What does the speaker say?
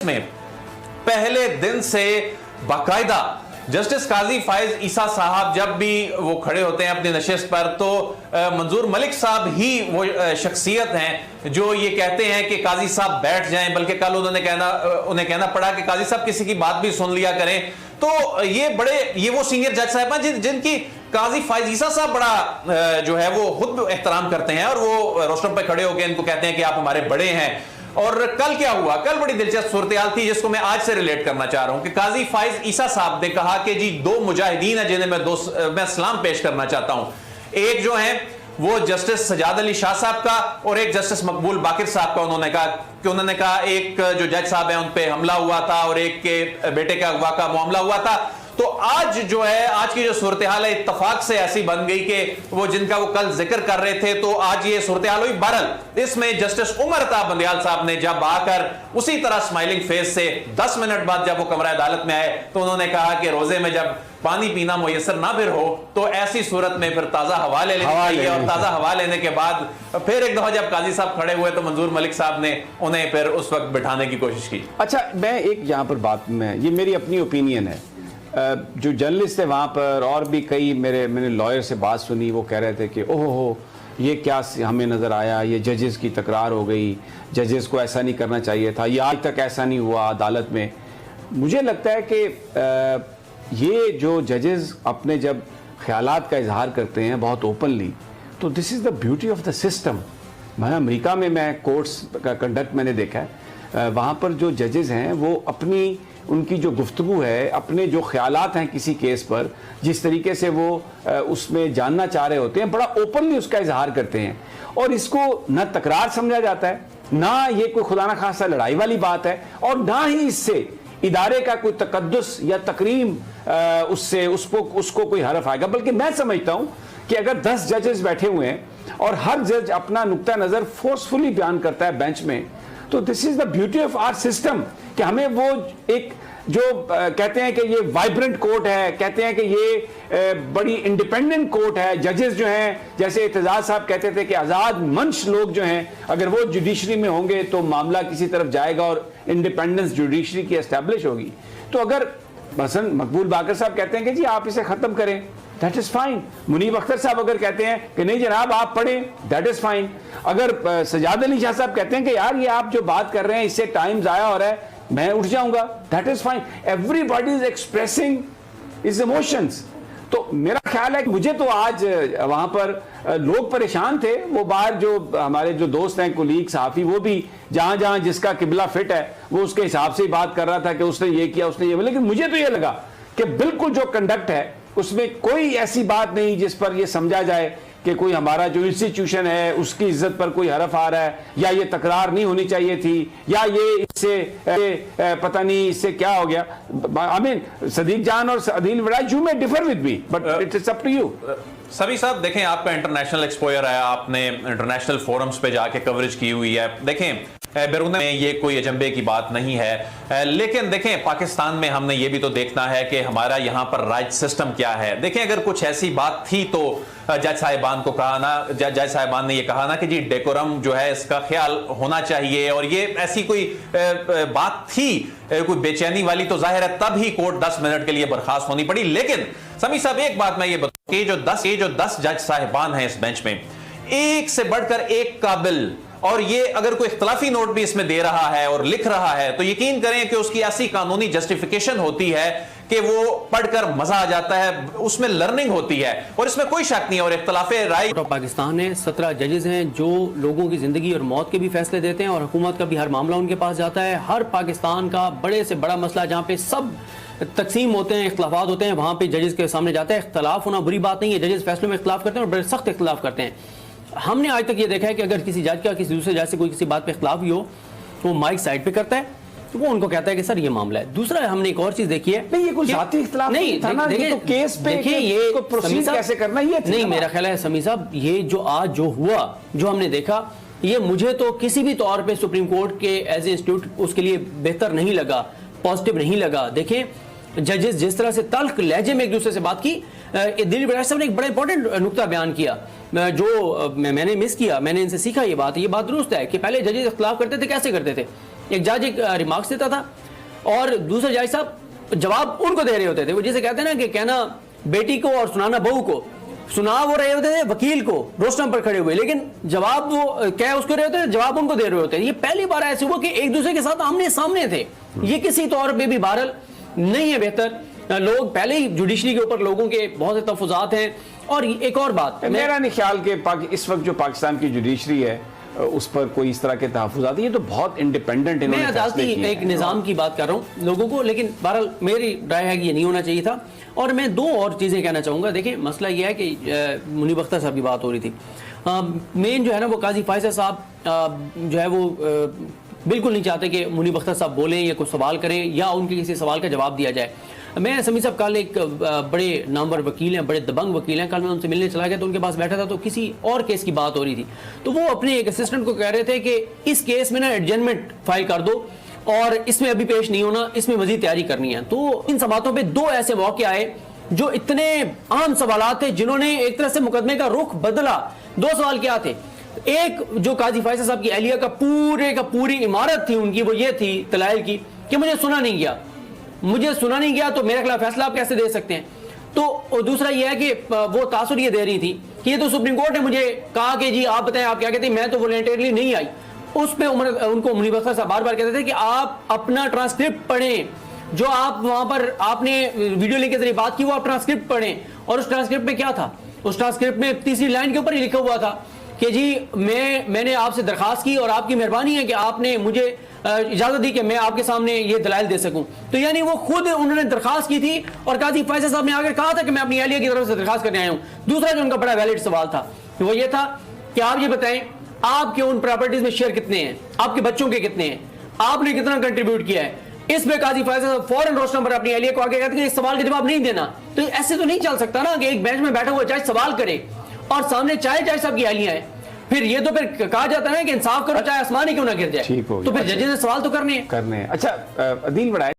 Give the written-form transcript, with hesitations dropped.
में पहले दिन से बाकायदा जस्टिस काजी फायज ईसा साहब जब भी वो खड़े होते हैं अपनी नशिस्त पर, तो मंजूर मलिक साहब ही वो शख्सियत हैं जो ये कहते हैं कि काजी साहब बैठ जाएं, बल्कि कल उन्हें कहना पड़ा कि काजी साहब किसी की बात भी सुन लिया करें। तो ये वो सीनियर जज साहब हैं जिनकी काजी फायज ईसा साहब बड़ा जो है वो खुद एहतराम करते हैं, और वो रोस्टम पे खड़े होकर इनको कहते हैं कि आप हमारे बड़े हैं। और कल क्या हुआ, कल बड़ी दिलचस्प सूरत-ए-हाल थी जिसको मैं आज से रिलेट करना चाह रहा हूं कि काजी फायज ईसा साहब ने कहा कि जी दो मुजाहिदीन है जिन्हें मैं सलाम पेश करना चाहता हूं। एक जो है वो जस्टिस सजाद अली शाह साहब का और एक जस्टिस मकबूल बाकिर साहब का। उन्होंने कहा एक जो जज साहब है उन पे हमला हुआ था और एक के बेटे का अगवा का मामला हुआ था। तो आज जो है, आज की जो सूरत हाल है इत्तफाक से ऐसी बन गई कि वो जिनका वो कल जिक्र कर रहे थे, तो आज ये सूरत हाल हुई। बहरहाल इसमें जस्टिस उमर अता बंदियाल साहब ने जब आकर उसी तरह स्माइलिंग फेस से 10 मिनट बाद जब वो कमरा अदालत में आए तो उन्होंने कहा कि रोजे में जब पानी पीना मुयसर ना फिर हो तो ऐसी सूरत में फिर ताजा हवा ले लेनी चाहिए। और ताजा हवा लेने के बाद फिर एक दफा जब काजी साहब खड़े हुए तो मंजूर मलिक साहब ने उन्हें फिर उस वक्त बिठाने की कोशिश की। अच्छा, मैं एक यहाँ पर बात में, ये मेरी अपनी ओपिनियन है, जो जर्नलिस्ट है वहाँ पर और भी कई मैंने लॉयर से बात सुनी, वो कह रहे थे कि ओहो हो ये क्या हमें नज़र आया, ये जजेस की तकरार हो गई, जजेस को ऐसा नहीं करना चाहिए था, ये आज तक ऐसा नहीं हुआ अदालत में। मुझे लगता है कि ये जो जजेस अपने जब ख्यालात का इजहार करते हैं बहुत ओपनली, तो this is the beauty of the system. मैं अमेरिका में मैं कोर्ट्स का कंडक्ट मैंने देखा है, वहाँ पर जो जजेस हैं वो अपनी उनकी जो गुफ्तगू है, अपने जो ख्यालात हैं किसी केस पर, जिस तरीके से वो उसमें जानना चाह रहे होते हैं, बड़ा ओपनली उसका इजहार करते हैं। और इसको न तकरार समझा जाता है, ना ये कोई खुदा न खासा लड़ाई वाली बात है, और ना ही इससे इदारे का कोई तकद्दुस या तकरीम उससे उसको कोई हरफ आएगा। बल्कि मैं समझता हूँ कि अगर 10 जजेस बैठे हुए हैं और हर जज अपना नुक्ता नज़र फोर्सफुली बयान करता है बेंच में, तो this is the beauty of our system कि हमें वो एक जो कहते हैं कि ये वाइब्रेंट कोर्ट है, कहते हैं कि ये बड़ी इंडिपेंडेंट कोर्ट है। जजेस जो हैं, जैसे एतजाज साहब कहते थे कि आज़ाद मंश लोग जो हैं, अगर वो जुडिशरी में होंगे तो मामला किसी तरफ जाएगा और इंडिपेंडेंस जुडिशरी की एस्टैब्लिश होगी। तो अगर मसलन मकबूल बाकर साहब कहते हैं कि जी आप इसे ख़त्म करें, that is fine. Munib Akhtar साहब अगर कहते हैं कि नहीं जनाब आप पढ़ें, दैट इज़ फाइन। अगर सजाद अली शाह साहब कहते हैं कि यार ये आप जो बात कर रहे हैं इससे टाइम ज़ाया हो रहा है, मैं उठ जाऊंगा, that is fine. Everybody is expressing is emotions. तो मेरा ख्याल है कि मुझे तो आज वहाँ पर लोग परेशान थे, वो बाहर जो हमारे जो दोस्त हैं, कुलीग सहाफ़ी, वो भी जहाँ जहाँ जिसका किबला फिट है वो उसके हिसाब से ही बात कर रहा था कि उसने ये किया, उसने ये। लेकिन मुझे तो ये लगा कि बिल्कुल जो कंडक्ट है उसमें कोई ऐसी बात नहीं जिस पर यह समझा जाए कि कोई हमारा जो इंस्टीट्यूशन है उसकी इज्जत पर कोई हरफ आ रहा है, या ये तकरार नहीं होनी चाहिए थी, या ये इससे पता नहीं इससे क्या हो गया। आई मीन सदीक जान और अदील वड़ाई, you may differ with me but it's up to you. सभी साहब देखें, आपका इंटरनेशनल एक्सपोजर है, आपने इंटरनेशनल फोरम्स पे जाके कवरेज की हुई है। देखें बैरून में ये कोई अजंबे की बात नहीं है, लेकिन देखें पाकिस्तान में हमने ये भी तो देखना है कि हमारा यहाँ पर राइट सिस्टम क्या है। देखें अगर कुछ ऐसी बात थी तो जज साहिबान को कहा ना, जज साहिबान ने ये कहा ना कि जी डेकोरम जो है इसका ख्याल होना चाहिए, और ये ऐसी कोई बात थी कोई बेचैनी वाली, तो जाहिर है तब ही कोर्ट 10 मिनट के लिए बर्खास्त होनी पड़ी। लेकिन समी साहब एक बात मैं ये बताऊं कि जो 10 जज साहिबान हैं इस बेंच में, एक से बढ़कर एक काबिल, और ये अगर कोई इख्तलाफी नोट भी इसमें दे रहा है और लिख रहा है तो यकीन करें कि उसकी ऐसी कानूनी जस्टिफिकेशन होती है कि वो पढ़कर मजा आ जाता है, उसमें लर्निंग होती है, और इसमें कोई शक नहीं है। और इख्तलाफे राय पाकिस्तान है, 17 जजेस हैं जो लोगों की जिंदगी और मौत के भी फैसले देते हैं, और हुकूमत का भी हर मामला उनके पास जाता है। हर पाकिस्तान का बड़े से बड़ा मसला जहाँ पे सब तकसीम होते हैं, इख्तलाफात होते हैं, वहाँ पे जजेस के सामने जाता है। इख्तलाफ होना बुरी बात नहीं है, जजेस फैसलों में इख्तलाफ करते हैं और बड़े सख्त इख्तलाफ करते हैं। हमने आज तक ये देखा है कि अगर किसी जज का किसी दूसरे जज से कोई किसी बात पे इख्तलाफ भी हो तो वो माइक साइड पे करता है, तो वो उनको कहता है कि सर ये मामला है। दूसरा हमने एक और चीज देखी है, नहीं ये कोई जाती इख्तलाफ नहीं था ना, देखिए तो केस पे देखिए ये प्रोसीड कैसे करना ये नहीं, मेरा ख्याल है समी साहब ये जो आज जो हुआ, जो हमने देखा, ये मुझे तो किसी भी तौर पे सुप्रीम कोर्ट के एज ए इंस्टीट्यूट उसके लिए बेहतर नहीं लगा, पॉजिटिव नहीं लगा। देखें जजेस जिस तरह से तल्ख लहजे में एक दूसरे से बात की, दिलीप बड़ाई साहब ने एक बड़ा इंपॉर्टेंट नुक्ता बयान किया जो मैंने मिस किया, मैंने इनसे सीखा ये बात दुरुस्त है कि पहले जजेस इख्तिलाफ करते थे, कैसे करते थे, एक जज एक रिमार्क्स देता था और दूसरे जज साहब जवाब उनको दे रहे होते थे। वो जैसे कहते हैं ना कि कहना बेटी को और सुनाना बहू को, सुना वो रहे होते थे वकील को रोस्टम पर खड़े हुए, लेकिन जवाब वो क्या उसको रहे होते थे, जवाब उनको दे रहे होते थे। ये पहली बार ऐसे हुआ कि एक दूसरे के साथ आमने सामने थे। ये किसी तौर पे भी बहरहाल नहीं है बेहतर। लोग पहले ही जुडिशरी के ऊपर लोगों के बहुत से तहफ़्फ़ुज़ात हैं। और एक और बात, मेरा नहीं ख्याल कि इस वक्त जो पाकिस्तान की जुडिशरी है उस पर कोई इस तरह के तहफ़्फ़ुज़ात, ये तो बहुत इंडिपेंडेंट मैं अदालती एक निज़ाम की बात कर रहा हूँ लोगों को, लेकिन बहरहाल मेरी राय है कि ये नहीं होना चाहिए था। और मैं दो और चीज़ें कहना चाहूँगा। देखिए मसला ये है कि मुनीब अख्तर साहब की बात हो रही थी, मेन जो है ना वो काजी फायज़ साहब जो है वो बिल्कुल नहीं चाहते कि मुनीब अख्तर साहब बोलें या कुछ सवाल करें या उनके किसी सवाल का जवाब दिया जाए। मैं समी साहब कल एक बड़े नामवर वकील हैं, बड़े दबंग वकील हैं, कल मैं उनसे मिलने चला गया तो उनके पास बैठा था तो किसी और केस की बात हो रही थी, तो वो अपने एक असिस्टेंट को कह रहे थे कि इस केस में ना एडजमेंट फाइल कर दो और इसमें अभी पेश नहीं होना, इसमें मजीद तैयारी करनी है। तो इन समातों पर दो ऐसे मौके आए जो इतने आम सवालात थे जिन्होंने एक तरह से मुकदमे का रुख बदला। दो सवाल क्या थे, एक जो काजी फायज़ साहब की एहलिया का पूरी इमारत थी उनकी, वो ये थी दलाइल की कि मुझे सुना नहीं गया तो मेरे खिलाफ फैसला आप कैसे दे सकते हैं। तो दूसरा ये है कि वो तासुर ये दे रही थी कि ये तो सुप्रीम कोर्ट ने मुझे कहा कि जी आप बताएं आप क्या कहते हैं, मैं तो वॉलंटियरली नहीं आई। उस पर उनको मुनीब अख्तर साहब बार बार कहते थे कि आप अपना ट्रांसक्रिप्ट पढ़ें, जो आप वहां पर आपने वीडियो लिंक के जरिए बात की वो आप ट्रांसक्रिप्ट पढ़ें। और उस ट्रांसक्रिप्ट में क्या था, उस ट्रांसक्रिप्ट में तीसरी लाइन के ऊपर ही लिखा हुआ था कि जी मैंने आपसे दरखास्त की और आपकी मेहरबानी है कि आपने मुझे इजाजत दी कि मैं आपके सामने ये दलाइल दे सकूं। तो यानी वो खुद उन्होंने दरखास्त की थी और काजी फायज़ साहब ने आकर कहा था कि मैं अपनी एहलिया की तरफ से दरखास्त करने आया हूं। दूसरा जो उनका बड़ा वैलिड सवाल था वो ये था कि आप ये बताएं आपके उन प्रॉपर्टीज में शेयर कितने हैं, आपके बच्चों के कितने हैं, आपने कितना कंट्रीब्यूट किया है। इस पे काजी फायज़ साहब फौरन रोस्टम पर अपनी एहलिया को आगे कहते हैं इस सवाल का जवाब नहीं देना। तो ऐसे तो नहीं चल सकता ना कि एक बेंच में बैठा हुआ जज सवाल करे और सामने चाहे जज साहब की एहलियां हैं, फिर ये तो फिर कहा जाता है कि इंसाफ करो चाहे आसमान ही क्यों ना गिर जाए। तो फिर जजेस ने सवाल तो करने हैं। अच्छा अदील बड़ाई